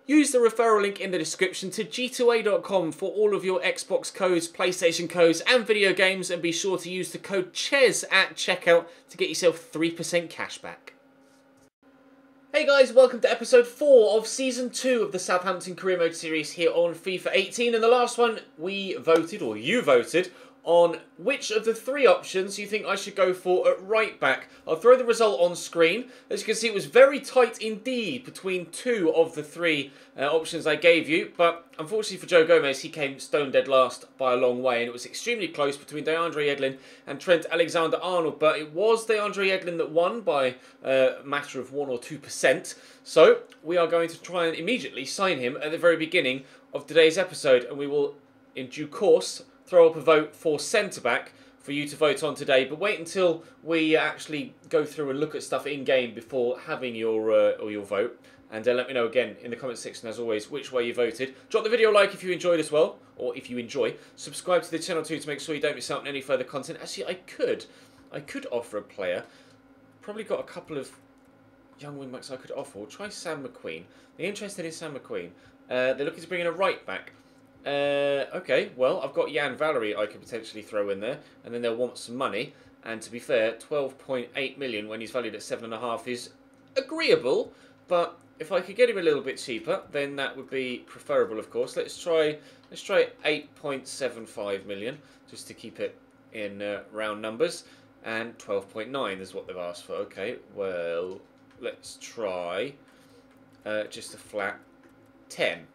Use the referral link in the description to g2a.com for all of your Xbox codes, PlayStation codes and video games, and be sure to use the code CHES at checkout to get yourself 3% cashback. Hey guys, welcome to episode 4 of season 2 of the Southampton career mode series here on FIFA 18. In the last one, we voted, or you voted, on which of the 3 options you think I should go for at right back. I'll throw the result on screen. As you can see, it was very tight indeed between 2 of the 3 options I gave you, but unfortunately for Joe Gomez, he came stone dead last by a long way, and it was extremely close between DeAndre Yedlin and Trent Alexander-Arnold, but it was DeAndre Yedlin that won by a matter of 1 or 2%, so we are going to try and immediately sign him at the very beginning of today's episode, and we will, in due course, throw up a vote for centre-back for you to vote on today, but wait until we actually go through and look at stuff in-game before having your vote. And let me know again in the comment section, as always, which way you voted. Drop the video a like if you enjoyed as well, or if you enjoy. Subscribe to the channel too to make sure you don't miss out on any further content. Actually, I could offer a player. Probably got a couple of young wing-backs I could offer. We'll try Sam McQueen. They're interested in Sam McQueen. They're looking to bring in a right-back. Okay, well, I've got Jan Valery I could potentially throw in there, and then they'll want some money. And to be fair, 12.8 million when he's valued at 7.5 is agreeable, but if I could get him a little bit cheaper, then that would be preferable, of course. Let's try 8.75 million, just to keep it in round numbers, and 12.9 is what they've asked for. Okay, well, let's try just a flat 10.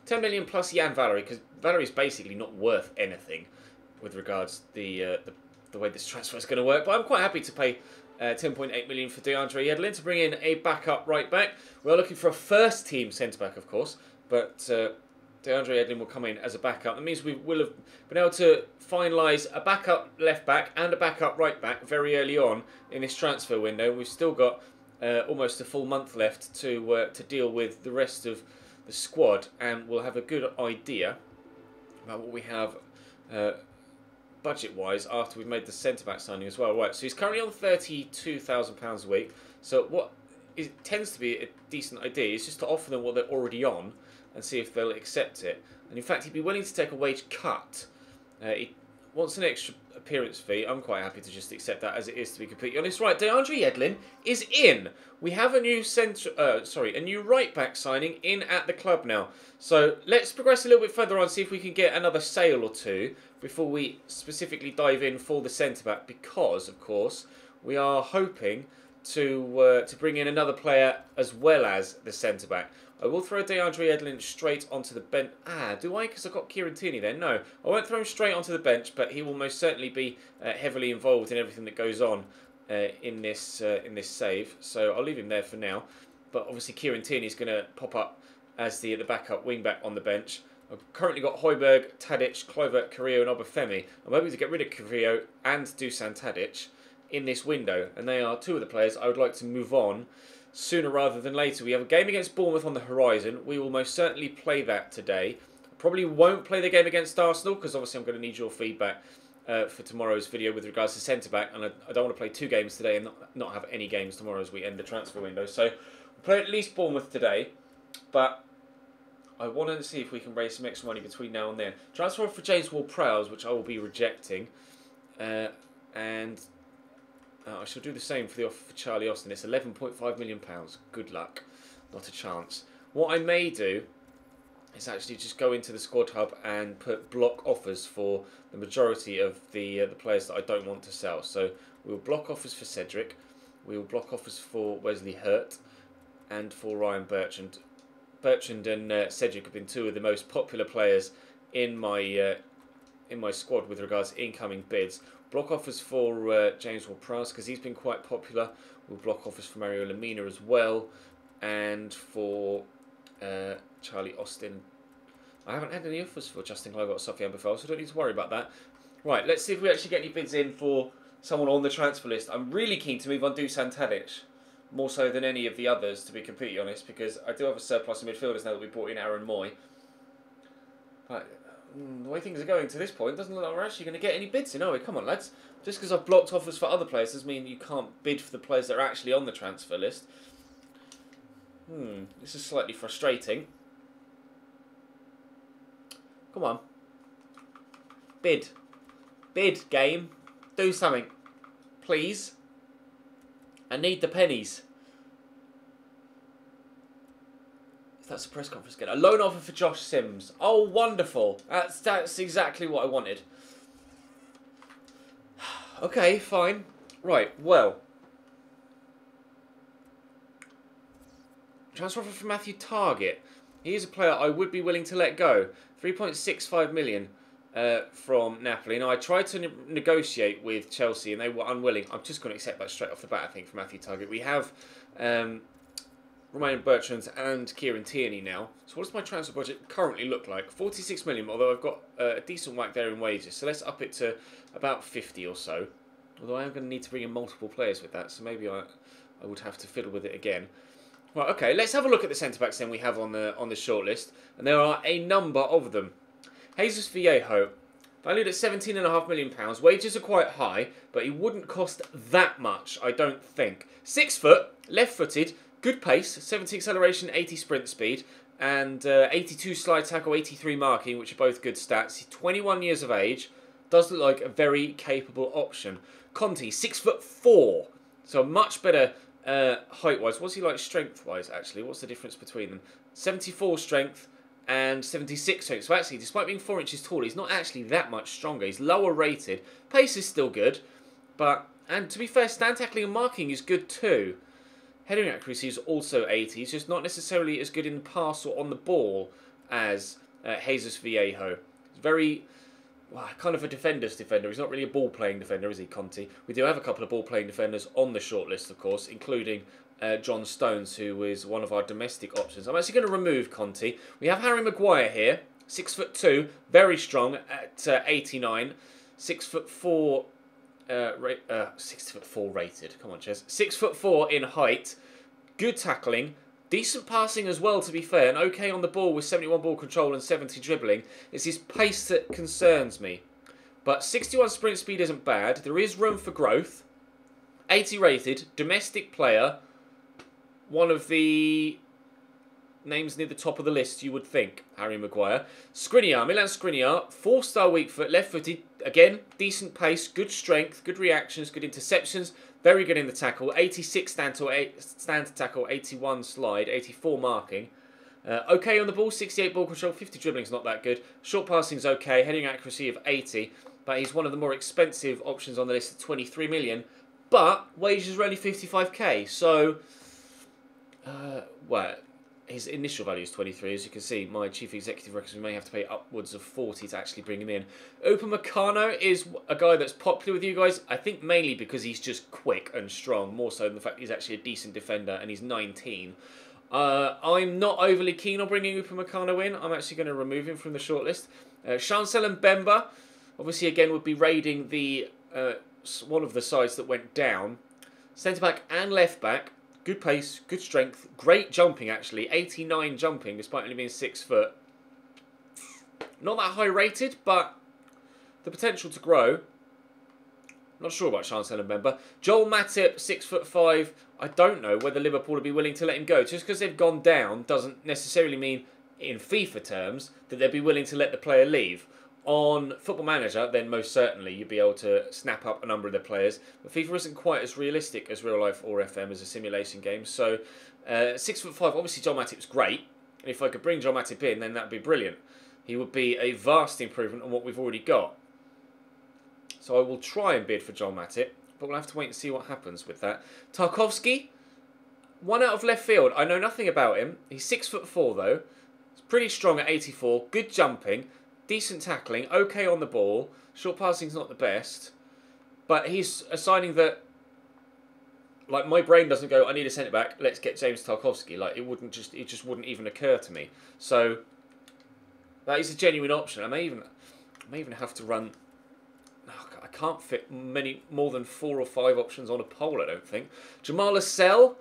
10 million plus Jan Valery, because Valery's basically not worth anything with regards to the way this transfer is going to work. But I'm quite happy to pay 10.8 million for DeAndre Yedlin to bring in a backup right back. We're looking for a first team centre back, of course, but DeAndre Yedlin will come in as a backup. That means we will have been able to finalise a backup left back and a backup right back very early on in this transfer window. We've still got almost a full month left to deal with the rest of the squad, and we'll have a good idea about what we have budget-wise after we've made the centre-back signing as well. Right, so he's currently on £32,000 a week, so what it tends to be a decent idea is just to offer them what they're already on and see if they'll accept it. And in fact, he'd be willing to take a wage cut. He wants an extra appearance fee. I'm quite happy to just accept that as it is, to be completely honest. Right, DeAndre Yedlin is in. We have a new a new right back signing in at the club now. So let's progress a little bit further on, see if we can get another sale or two before we specifically dive in for the centre back, because of course we are hoping to bring in another player as well as the centre back. I will throw DeAndre Yedlin straight onto the bench. Do I? Because I've got Kieran Tierney there. No, I won't throw him straight onto the bench, but he will most certainly be heavily involved in everything that goes on in this save. So I'll leave him there for now. But obviously Kieran Tierney is going to pop up as the backup wing-back on the bench. I've currently got Højbjerg, Tadic, Kluivert, Carrillo and Obafemi. I'm hoping to get rid of Carrillo and Dusan Tadic in this window. And they are 2 of the players I would like to move on sooner rather than later. We have a game against Bournemouth on the horizon. We will most certainly play that today. Probably won't play the game against Arsenal, because obviously I'm going to need your feedback for tomorrow's video with regards to centre-back, and I don't want to play 2 games today and not have any games tomorrow as we end the transfer window. So we'll play at least Bournemouth today, but I want to see if we can raise some extra money between now and then. Transfer for James Ward-Prowse, which I will be rejecting, and I shall do the same for the offer for Charlie Austin. It's £11.5 million. Good luck. Not a chance. What I may do is actually just go into the squad hub and put block offers for the majority of the players that I don't want to sell. So we'll block offers for Cedric. We will block offers for Wesley Hurt and for Ryan Bertrand. Bertrand and Cedric have been 2 of the most popular players in my squad with regards to incoming bids. Block offers for James Ward-Prowse, because he's been quite popular. We'll block offers for Mario Lemina as well, and for Charlie Austin. I haven't had any offers for Justin Kluivert or Sofiane Buffel, so I don't need to worry about that. Right, let's see if we actually get any bids in for someone on the transfer list. I'm really keen to move on Dusan Tadic, more so than any of the others, to be completely honest, because I do have a surplus of midfielders now that we brought in Aaron Moy. But the way things are going to this point, doesn't look like we're actually going to get any bids in, are we? Come on, lads. Just because I've blocked offers for other players doesn't mean you can't bid for the players that are actually on the transfer list. This is slightly frustrating. Come on. Bid. Bid, game. Do something. Please. I need the pennies. That's a press conference again. A loan offer for Josh Sims. Oh, wonderful. That's exactly what I wanted. Okay, fine. Right, well. Transfer offer for Matthew Target. He is a player I would be willing to let go. 3.65 million from Napoli. Now, I tried to negotiate with Chelsea and they were unwilling. I'm just going to accept that straight off the bat, I think, for Matthew Target. We have Romain Bertrand and Kieran Tierney now. So what does my transfer budget currently look like? 46 million, although I've got a decent whack there in wages. So let's up it to about 50 or so. Although I am going to need to bring in multiple players with that, so maybe I would have to fiddle with it again. Right, okay, let's have a look at the centre-backs then we have on the shortlist. And there are a number of them. Jesus Viejo, valued at £17.5 million. Wages are quite high, but he wouldn't cost that much, I don't think. 6 foot, left-footed, good pace, 70 acceleration, 80 sprint speed, and 82 slide tackle, 83 marking, which are both good stats. He's 21 years of age, does look like a very capable option. Conte, 6'4", so much better height-wise. What's he like strength-wise, actually? What's the difference between them? 74 strength and 76 strength. So actually, despite being 4 inches tall, he's not actually that much stronger. He's lower rated. Pace is still good, but, and to be fair, stand tackling and marking is good too. Heading accuracy is also 80. He's just not necessarily as good in the pass or on the ball as Jesus Viejo. He's very, well, kind of a defender's defender. He's not really a ball-playing defender, is he, Conte? We do have a couple of ball-playing defenders on the shortlist, of course, including John Stones, who is one of our domestic options. I'm actually going to remove Conte. We have Harry Maguire here, 6'2", very strong at 89, 6'4". 6'4" rated. Come on, Ches. 6'4" in height. Good tackling. Decent passing as well, to be fair. And okay on the ball with 71 ball control and 70 dribbling. It's his pace that concerns me. But 61 sprint speed isn't bad. There is room for growth. 80 rated. Domestic player. One of the names near the top of the list, you would think. Harry Maguire. Skriniar, Milan Skriniar. 4-star weak foot, left-footed. Again, decent pace, good strength, good reactions, good interceptions. Very good in the tackle. 86 stand to tackle, 81 slide, 84 marking. Okay on the ball, 68 ball control, 50 dribbling is not that good. Short passing is okay, heading accuracy of 80. But he's one of the more expensive options on the list at 23 million. But wages are only 55k, so... well... His initial value is 23, as you can see. My chief executive reckons we may have to pay upwards of 40 to actually bring him in. Upamecano is a guy that's popular with you guys, I think mainly because he's just quick and strong, more so than the fact he's actually a decent defender and he's 19. I'm not overly keen on bringing Upamecano in. I'm actually going to remove him from the shortlist. Chancel and Bemba, obviously again, would be raiding the one of the sides that went down. Centre-back and left-back. Good pace, good strength, great jumping actually. 89 jumping despite only being 6 foot. Not that high rated, but the potential to grow. Not sure about Chancel and Bemba. Joel Matip, 6'5". I don't know whether Liverpool would be willing to let him go. Just because they've gone down doesn't necessarily mean, in FIFA terms, that they'd be willing to let the player leave. On Football Manager, then most certainly you'd be able to snap up a number of the players. But FIFA isn't quite as realistic as real life or FM as a simulation game. So 6'5", obviously John Matip's great. And if I could bring John Matip in, then that'd be brilliant. He would be a vast improvement on what we've already got. So I will try and bid for John Matip, but we'll have to wait and see what happens with that. Tarkovsky, one out of left field. I know nothing about him. He's 6'4" though. He's pretty strong at 84. Good jumping. Decent tackling, okay on the ball. Short passing's not the best. But he's a signing that, like, my brain doesn't go, I need a centre-back, let's get James Tarkovsky. Like, it just wouldn't even occur to me. So, that is a genuine option. I may even have to run... I can't fit more than 4 or 5 options on a poll, I don't think. Jamal Lascelles,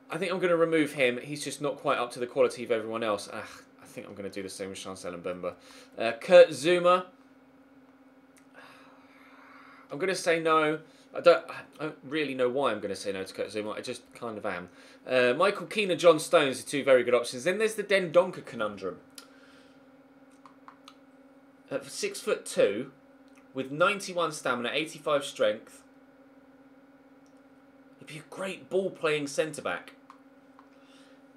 I think I'm going to remove him. He's just not quite up to the quality of everyone else. I think I'm going to do the same with Chancel and Bemba. Kurt Zuma. I'm going to say no. I don't really know why I'm going to say no to Kurt Zuma. I just kind of am. Michael Keane and John Stones are 2 very good options. Then there's the Dendoncker conundrum. At 6'2", with 91 stamina, 85 strength, he'd be a great ball-playing centre-back.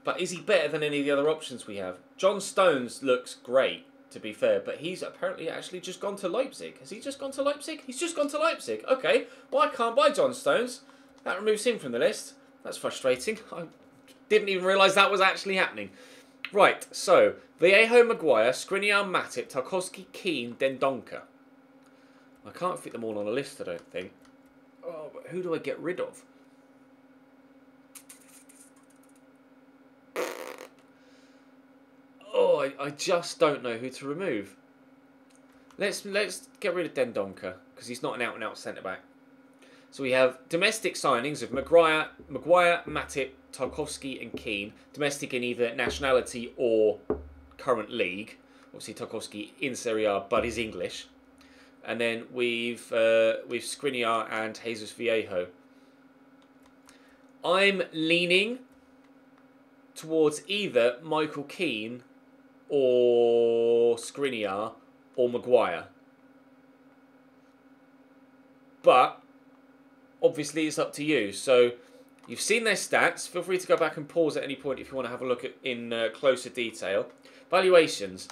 But is he better than any of the other options we have? John Stones looks great, to be fair, but he's apparently actually just gone to Leipzig. Has he just gone to Leipzig? He's just gone to Leipzig. Okay, well, I can't buy John Stones. That removes him from the list. That's frustrating. I didn't even realise that was actually happening. Right, so Vallejo, Maguire, Skriniar, Matip, Tarkovsky, Keane, Dendoncker. I can't fit them all on a list, I don't think. Oh, but who do I get rid of? Oh, I just don't know who to remove. Let's get rid of Dendoncker, because he's not an out-and-out centre-back. So we have domestic signings of Maguire, Matip, Tarkovsky and Keane. Domestic in either nationality or current league. Obviously Tarkovsky in Serie A, but is English. And then we've Skriniar and Jesus Vallejo. I'm leaning towards either Michael Keane or Skriniar or Maguire. But obviously it's up to you. So you've seen their stats. Feel free to go back and pause at any point if you want to have a look at in closer detail. Valuations: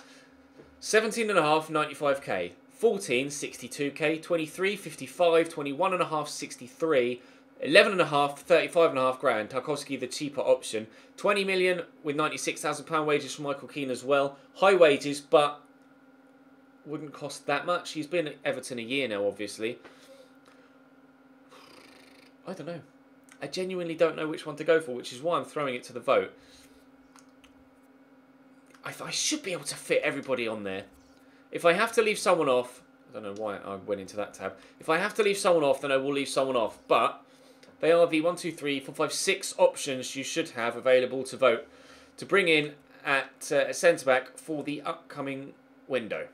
17.5, 95k. 14, 62k. 23, 55. 21.5, 63. 11.5, 35.5 grand. Tarkovsky, the cheaper option. 20 million with £96,000 wages from Michael Keane as well. High wages, but wouldn't cost that much. He's been at Everton a year now, obviously. I don't know. I genuinely don't know which one to go for, which is why I'm throwing it to the vote. I should be able to fit everybody on there. If I have to leave someone off, I don't know why I went into that tab. If I have to leave someone off, then I will leave someone off. But they are the 1, 2, 3, 4, 5, 6 options you should have available to vote to bring in at a centre-back for the upcoming window.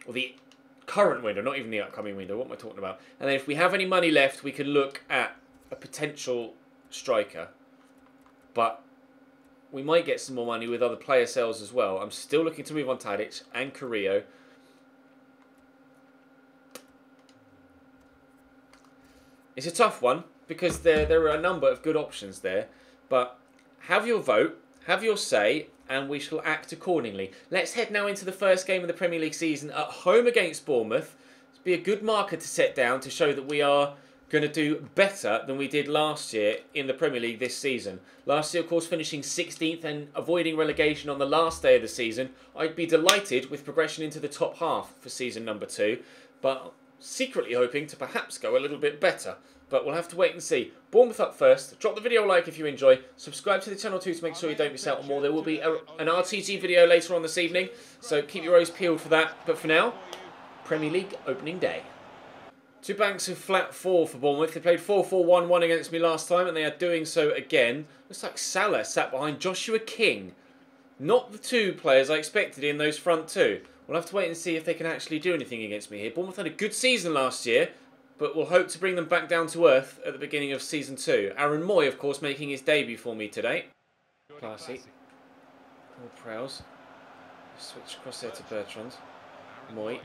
Or the current window, not even the upcoming window. What am I talking about? And then if we have any money left, we can look at a potential striker. But we might get some more money with other player sales as well. I'm still looking to move on Tadic and Carrillo. It's a tough one because there are a number of good options there. But have your vote, have your say, and we shall act accordingly. Let's head now into the first game of the Premier League season at home against Bournemouth. It'll be a good marker to set down to show that we are going to do better than we did last year in the Premier League this season. Last year, of course, finishing 16th and avoiding relegation on the last day of the season. I'd be delighted with progression into the top half for season number 2, but secretly hoping to perhaps go a little bit better. But we'll have to wait and see. Bournemouth up first. Drop the video a like if you enjoy. Subscribe to the channel too to make sure you don't miss out on more. There will be an RTG video later on this evening, so keep your eyes peeled for that. But for now, Premier League opening day. Two banks of flat 4 for Bournemouth. They played 4-4-1-1 against me last time, and they are doing so again. Looks like Salah sat behind Joshua King. Not the two players I expected in those front two. We'll have to wait and see if they can actually do anything against me here. Bournemouth had a good season last year, but we'll hope to bring them back down to earth at the beginning of Season 2. Aaron Moy, of course, making his debut for me today. Classy. Paul Prowse. Switch across there to Bertrand. Moy.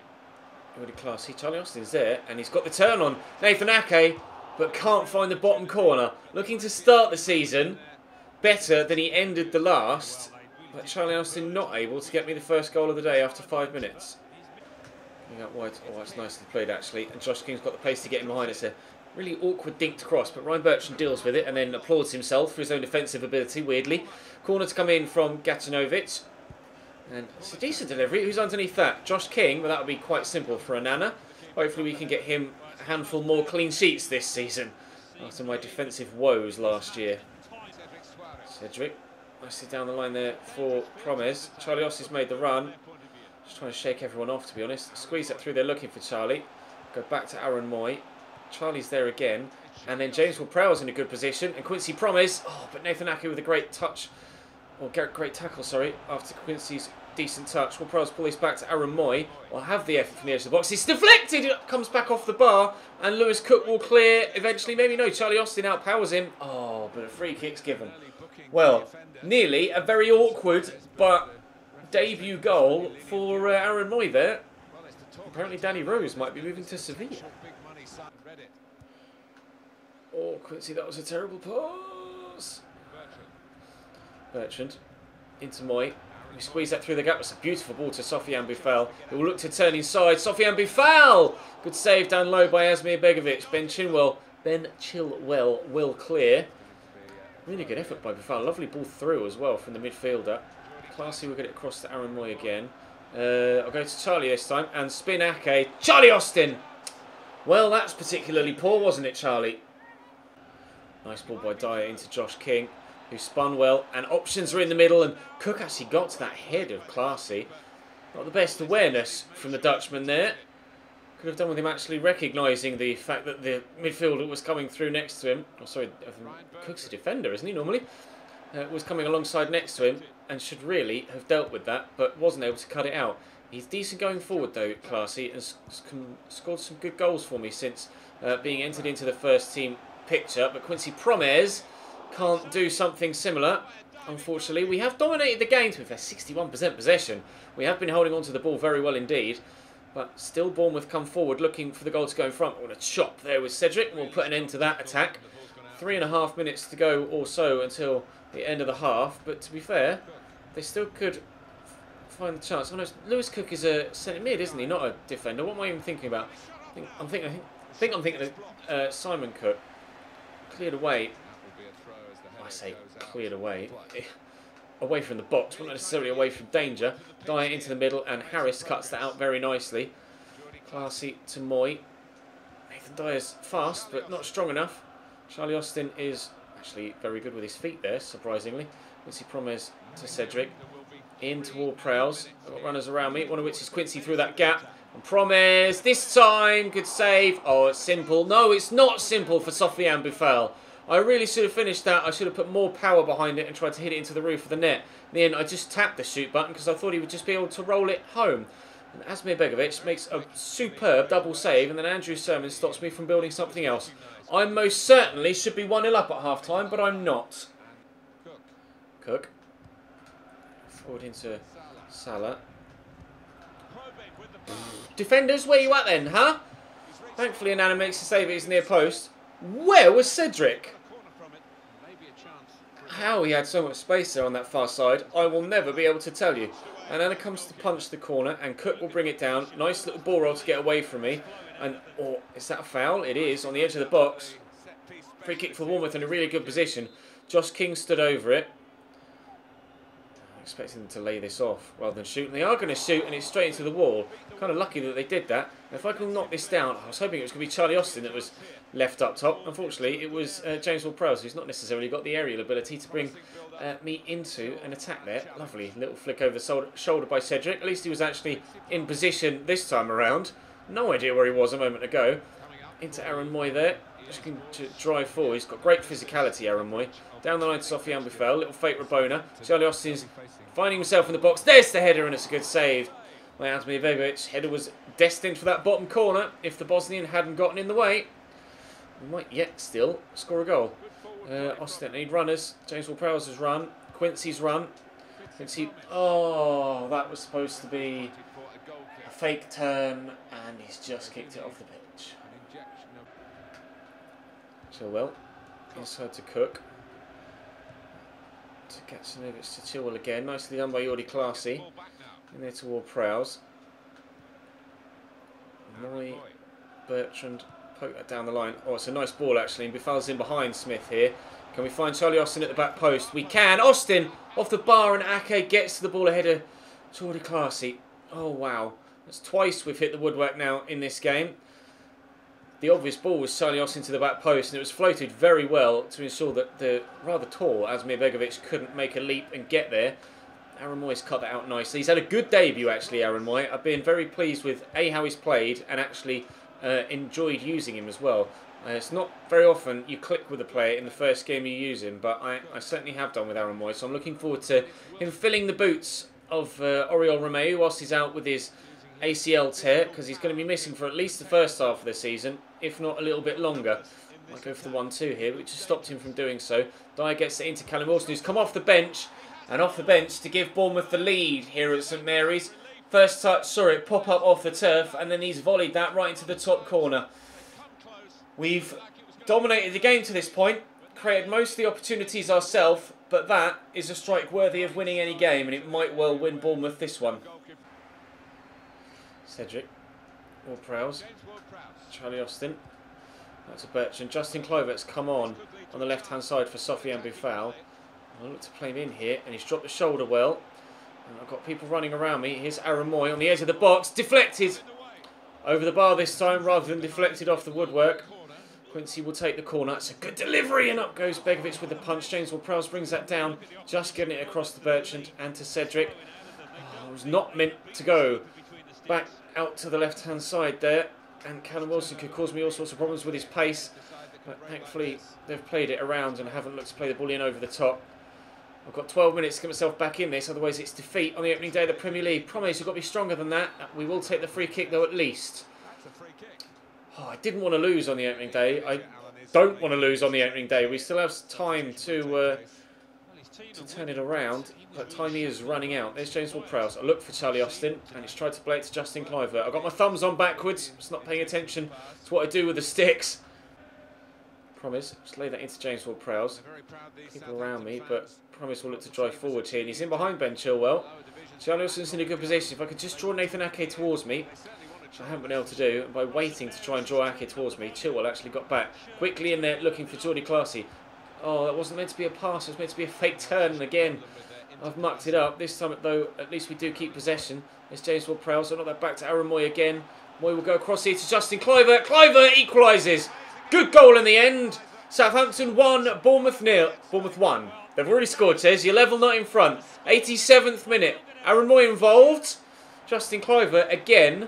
Already classy. Charlie Austin's there, and he's got the turn on Nathan Ake, but can't find the bottom corner. Looking to start the season better than he ended the last, but Charlie Austin not able to get me the first goal of the day after 5 minutes. Out wide. Oh, that's nicely played actually. And Josh King's got the pace to get him behind. It's a really awkward dinked cross, but Ryan Bertrand deals with it and then applauds himself for his own defensive ability, weirdly. Corner to come in from Gatanovic. And it's a decent delivery. Who's underneath that? Josh King, but that would be quite simple for Anana. Hopefully we can get him a handful more clean sheets this season after my defensive woes last year. Cedric, nicely down the line there for Promes. Charlie Austin's made the run. Just trying to shake everyone off, to be honest. Squeeze that through there looking for Charlie. Go back to Aaron Moy. Charlie's there again. And then James Ward-Prowse in a good position. And Quincy Promes. Oh, but Nathan Ake with a great touch. Or great tackle, sorry. After Quincy's decent touch. Ward-Prowse pull this back to Aaron Moy. Will have the effort from the edge of the box. It's deflected. It comes back off the bar. And Lewis Cook will clear. Eventually, maybe no. Charlie Austin outpowers him. Oh, but a free kick's given. Well, nearly a very awkward, but debut goal for Aaron Moy there. Apparently Danny Rose might be moving to Sevilla. Oh, Quincy, that was a terrible pass. Bertrand into Moy. We squeeze that through the gap. It's a beautiful ball to Sofiane Boufal. It will look to turn inside. Sofiane Boufal! Good save down low by Asmir Begovic. Ben Chilwell will clear. Really good effort by Boufal. Lovely ball through as well from the midfielder. Classy will get it across to Aaron Moy again. I'll go to Charlie this time and spin Ake. Charlie Austin! Well, that's particularly poor, wasn't it, Charlie? Nice ball by Dyer into Josh King, who spun well, and options are in the middle, and Cook actually got to that head of Classy. Not the best awareness from the Dutchman there. Could have done with him actually recognising the fact that the midfielder was coming through next to him. Oh, sorry, Cook's a defender, isn't he, normally? Was coming alongside next to him, and should really have dealt with that, but wasn't able to cut it out. He's decent going forward, though, Classy, and scored some good goals for me since being entered into the first team picture, but Quincy Promes can't do something similar, unfortunately. We have dominated the game with a 61% possession. We have been holding on to the ball very well indeed, but still Bournemouth come forward looking for the goal to go in front. We're going to chop there with Cedric, and we'll put an end to that attack. 3.5 minutes to go or so until the end of the half, but to be fair, they still could find the chance. Oh no, Lewis Cook is a centre mid, isn't he? Not a defender. What am I even thinking about? I'm thinking of Simon Cook. Cleared away. I say cleared away. Away from the box, but not necessarily away from danger. Dyer into the middle, and Harris cuts that out very nicely. Classy to Moy. Nathan Dyer's fast, but not strong enough. Charlie Austin is actually very good with his feet there, surprisingly. Quincy Promes to Cedric. In toward Prowse. I've got runners around me, one of which is Quincy through that gap. And Promes, this time, good save. Oh, it's simple. No, it's not simple for Sofiane Boufal. I really should have finished that. I should have put more power behind it and tried to hit it into the roof of the net. In the end, I just tapped the shoot button because I thought he would just be able to roll it home. And Asmir Begovic makes a superb double save, and then Andrew Sermon stops me from building something else. I most certainly should be 1-0 up at half-time, but I'm not. Cook. Forward into Salah. Defenders, where you at then, huh? Thankfully, Anana makes a save at his near post. Where was Cedric? How he had so much space there on that far side, I will never be able to tell you. Anana comes to punch the corner, and Cook will bring it down. Nice little ball roll to get away from me. And, oh, is that a foul? It is, on the edge of the box. Free kick for Bournemouth in a really good position. Josh King stood over it. I'm expecting them to lay this off rather than shoot. And they are going to shoot, and it's straight into the wall. Kind of lucky that they did that. And if I can knock this down, I was hoping it was going to be Charlie Austin that was left up top. Unfortunately, it was James Ward-Prowse, who's not necessarily got the aerial ability to bring me into an attack there. Lovely little flick over the shoulder by Cedric. At least he was actually in position this time around. No idea where he was a moment ago. Into Aaron Moy there. Just going to drive forward. He's got great physicality, Aaron Moy. Down the line to Sofiane Boufal. Little fake Rabona. Charlie Austin's finding himself in the box. There's the header, and it's a good save by Asmir Begovic. Header was destined for that bottom corner if the Bosnian hadn't gotten in the way. We might yet still score a goal. Austin need runners. James Ward-Prowse's run. Quincy's run. Quincy. Oh, that was supposed to be a fake turn, and he's just kicked it off the pitch. Chilwell. Inside to Cook. To Gatsinovic to Chilwell again. Nicely done by Jordi Classy. In there toward Prowse. Moy, Bertrand. Poke that down the line. Oh, it's a nice ball actually. And Boufal's in behind Smith here. Can we find Charlie Austin at the back post? We can. Austin off the bar, and Ake gets to the ball ahead of Jordi Classy. Oh, wow. That's twice we've hit the woodwork now in this game. The obvious ball was Charlie Austin to the back post, and it was floated very well to ensure that the rather tall Asmir Begovic couldn't make a leap and get there. Aaron Moy's cut that out nicely. He's had a good debut actually, Aaron Moy. I've been very pleased with how he's played, and actually enjoyed using him as well. It's not very often you click with a player in the first game you use him, but I certainly have done with Aaron Moy, so I'm looking forward to him filling the boots of Oriol Romeu whilst he's out with his ACL tear, because he's going to be missing for at least the first half of the season, if not a little bit longer. Might go for the 1-2 here, which has stopped him from doing so. Dyer gets it into Callum Wilson, who's come off the bench, and off the bench to give Bournemouth the lead here at St Mary's. First touch, saw it pop up off the turf, and then he's volleyed that right into the top corner. We've dominated the game to this point, created most of the opportunities ourselves, but that is a strike worthy of winning any game, and it might well win Bournemouth this one. Cedric, Ward-Prowse, Charlie Austin, that's a Bertrand. Justin Kluivert's come on the left-hand side for Sofiane Boufal. I look to play him in here, and he's dropped the shoulder well. And I've got people running around me. Here's Aaron Moy on the edge of the box, deflected over the bar this time rather than deflected off the woodwork. Quincy will take the corner. It's a good delivery, and up goes Begovic with the punch. James Ward-Prowse brings that down, just getting it across to Bertrand and to Cedric. Oh, it was not meant to go back out to the left-hand side there, and Callum Wilson could cause me all sorts of problems with his pace, but thankfully they've played it around and haven't looked to play the ball in over the top. I've got 12 minutes to get myself back in this, otherwise it's defeat on the opening day of the Premier League. Promise you've got to be stronger than that. We will take the free kick though, at least. Oh, I didn't want to lose on the opening day. I don't want to lose on the opening day. We still have time to turn it around, but time is running out. There's James Ward-Prowse. I look for Charlie Austin, and he's tried to play it to Justin Kluivert. I've got my thumbs on backwards. Just not paying attention to what I do with the sticks. Promise, just lay that into James Ward-Prowse. People around me, but Promise will look to drive forward here, and he's in behind Ben Chilwell. Charlie Austin's in a good position. If I could just draw Nathan Ake towards me, which I haven't been able to do, and by waiting to try and draw Ake towards me, Chilwell actually got back. Quickly in there, looking for Jordi Clasie. Oh, that wasn't meant to be a pass, it was meant to be a fake turn, and again, I've mucked it up. This time, though, at least we do keep possession. There's James Ward-Prowse, so not that back to Aaron Moy again. Moy will go across here to Justin Kluivert. Kluivert equalises. Good goal in the end. Southampton 1, Bournemouth 0. Bournemouth 1. They've already scored, says. You're level, not in front. 87th minute. Aaron Moy involved. Justin Kluivert again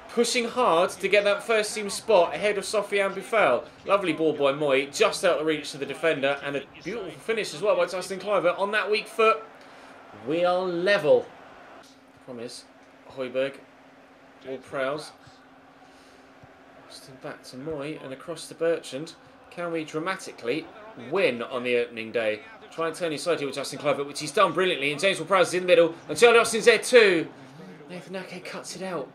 pushing hard to get that first team spot ahead of Sofiane Boufal. Lovely ball by Moy, just out of reach to the defender, and a beautiful finish as well by Justin Kluivert on that weak foot. We are level. Promise. Højbjerg. Ward-Prowse. Austin back to Moy and across to Bertrand. Can we dramatically win on the opening day? Try and turn inside here with Justin Kluivert, which he's done brilliantly, and James Ward-Prowse is in the middle, and Charlie Austin's there too. Nathan Ake cuts it out.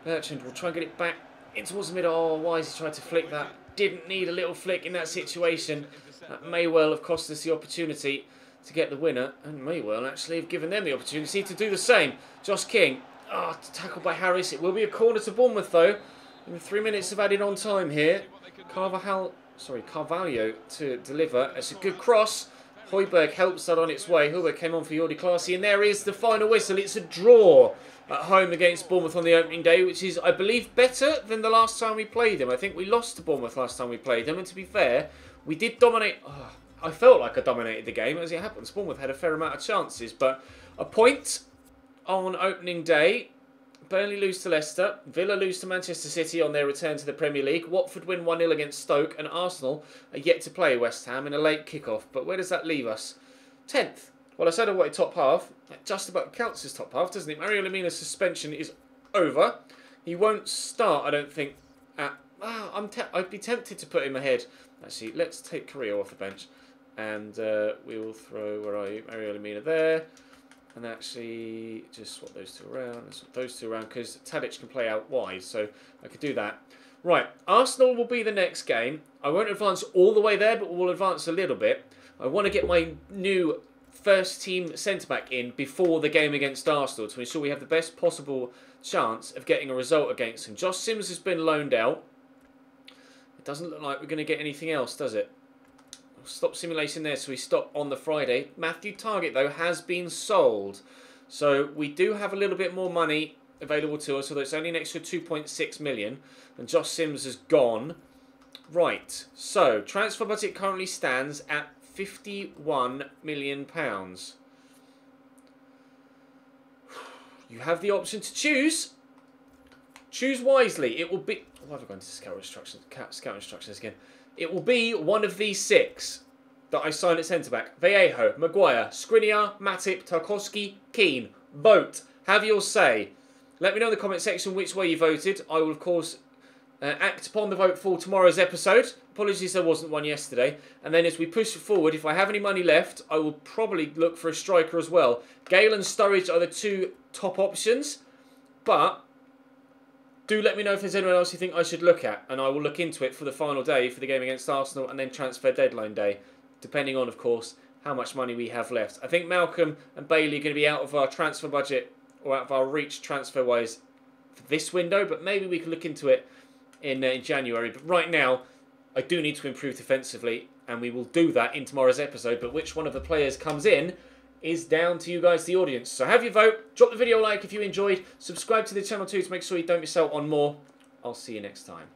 Bertrand will try and get it back in towards the middle. Oh, why has he tried to flick that? Didn't need a little flick in that situation. That may well have cost us the opportunity to get the winner, and may well actually have given them the opportunity to do the same. Josh King, tackled by Harris. It will be a corner to Bournemouth though. In 3 minutes of added on time here. Carvalho to deliver. It's a good cross. Højbjerg helps that on its way. Højbjerg came on for Jordi Clasie, and there is the final whistle. It's a draw at home against Bournemouth on the opening day, which is, I believe, better than the last time we played them. I think we lost to Bournemouth last time we played them, and to be fair, we did dominate. I felt like I dominated the game. As it happens, Bournemouth had a fair amount of chances, but a point on opening day. Burnley lose to Leicester, Villa lose to Manchester City on their return to the Premier League, Watford win 1-0 against Stoke, and Arsenal are yet to play West Ham in a late kick-off. But where does that leave us? 10th. Well, I said I wanted top half. That just about counts as top half, doesn't it? Mario Lemina's suspension is over. He won't start, I don't think, at... I'd be tempted to put him ahead. Actually, let's take Carrillo off the bench. And we will throw... Where are you? Mario Lemina there. And actually, just swap those two around. Let's swap those two around because Tadic can play out wide, so I could do that. Right, Arsenal will be the next game. I won't advance all the way there, but we'll advance a little bit. I want to get my new first team centre-back in before the game against Arsenal to ensure we have the best possible chance of getting a result against him. Josh Sims has been loaned out. It doesn't look like we're going to get anything else, does it? Stop simulation there, so we stop on the Friday. Matthew Target, though, has been sold. So we do have a little bit more money available to us, although it's only an extra 2.6 million. And Josh Sims has gone. Right, so transfer budget currently stands at £51 million. You have the option to choose. Choose wisely. It will be... Why have I gone to scout instructions again? It will be one of these 6 that I sign at centre-back. Vallejo, Maguire, Skriniar, Matip, Tarkovsky, Keane. Vote. Have your say. Let me know in the comment section which way you voted. I will, of course, act upon the vote for tomorrow's episode. Apologies there wasn't one yesterday. And then as we push forward, if I have any money left, I will probably look for a striker as well. Gale and Sturridge are the 2 top options. But do let me know if there's anyone else you think I should look at, and I will look into it for the final day for the game against Arsenal and then transfer deadline day, depending on, of course, how much money we have left. I think Malcolm and Bailey are going to be out of our transfer budget or out of our reach transfer-wise for this window, but maybe we can look into it in January. But right now, I do need to improve defensively, and we will do that in tomorrow's episode. But which one of the players comes in is down to you guys, the audience. So have your vote. Drop the video a like if you enjoyed. Subscribe to the channel too to make sure you don't miss out on more. I'll see you next time.